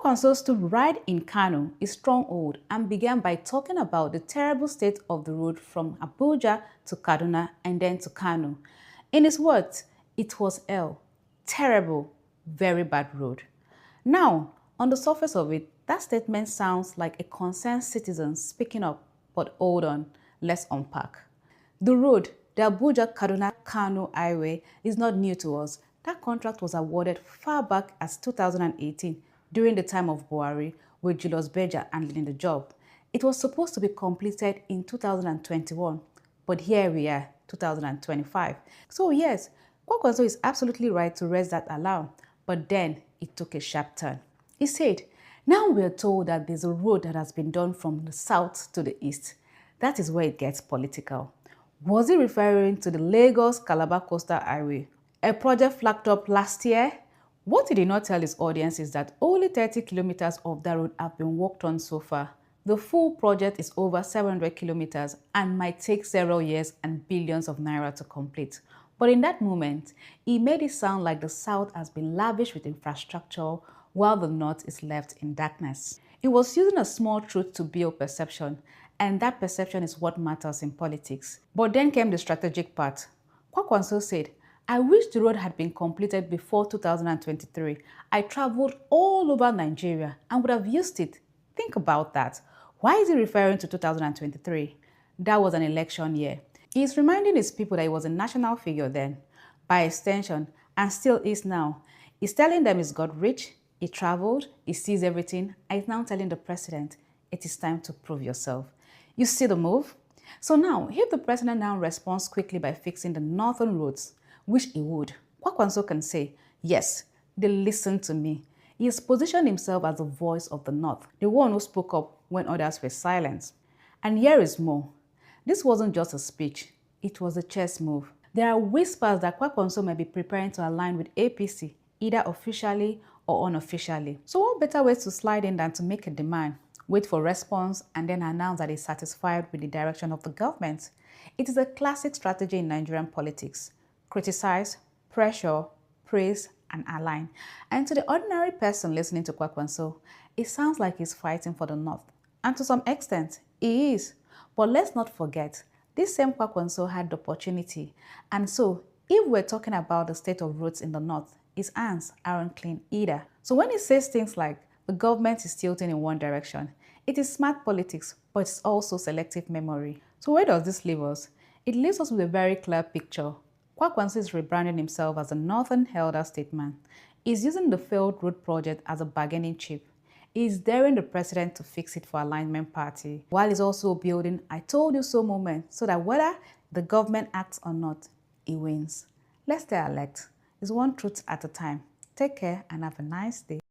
Kwankwaso stood right in Kano, his stronghold, and began by talking about the terrible state of the road from Abuja to Kaduna and then to Kano. In his words, it was hell, terrible, very bad road. Now, on the surface of it, that statement sounds like a concerned citizen speaking up, but hold on, let's unpack. The road, the Abuja-Kaduna-Kano highway, is not new to us. That contract was awarded far back as 2018 during the time of Buhari, with Julius Berger handling the job. It was supposed to be completed in 2021, but here we are, 2025. So yes, Kwankwaso is absolutely right to raise that alarm, but then it took a sharp turn. He said, now we are told that there's a road that has been done from the south to the east. That is where it gets political. Was he referring to the Lagos-Calabar Coastal Highway, a project flagged up last year? What he did not tell his audience is that only 30 kilometers of that road have been worked on so far. The full project is over 700 kilometers and might take several years and billions of naira to complete. But in that moment, he made it sound like the South has been lavish with infrastructure while the North is left in darkness. He was using a small truth to build perception, and that perception is what matters in politics. But then came the strategic part. Kwankwaso said, I wish the road had been completed before 2023. I traveled all over Nigeria and would have used it. Think about that. Why is he referring to 2023? That was an election year. He is reminding his people that he was a national figure then, by extension, and still is now. He's telling them he's got rich, he traveled, he sees everything, and he's now telling the president, it is time to prove yourself. You see the move? So now, if the president now responds quickly by fixing the northern roads, which he would, Kwankwaso can say, yes, they listened to me. He has positioned himself as the voice of the North, the one who spoke up when others were silent. And here is more. This wasn't just a speech, it was a chess move. There are whispers that Kwankwaso may be preparing to align with APC, either officially or unofficially. So what better way to slide in than to make a demand, wait for response, and then announce that he's satisfied with the direction of the government? It is a classic strategy in Nigerian politics. Criticize, pressure, praise, and align. And to the ordinary person listening to Kwankwaso, it sounds like he's fighting for the North. And to some extent, he is. But let's not forget, this same Kwankwaso had the opportunity. And so, if we're talking about the state of roads in the North, his hands aren't clean either. So when he says things like, the government is tilting in one direction, it is smart politics, but it's also selective memory. So where does this leave us? It leaves us with a very clear picture. Kwankwaso is rebranding himself as a Northern elder statesman. He's using the failed road project as a bargaining chip. He's daring the president to fix it for alignment party, while he's also building I told you so moment so that whether the government acts or not, he wins. Let's stay alert. It's one truth at a time. Take care and have a nice day.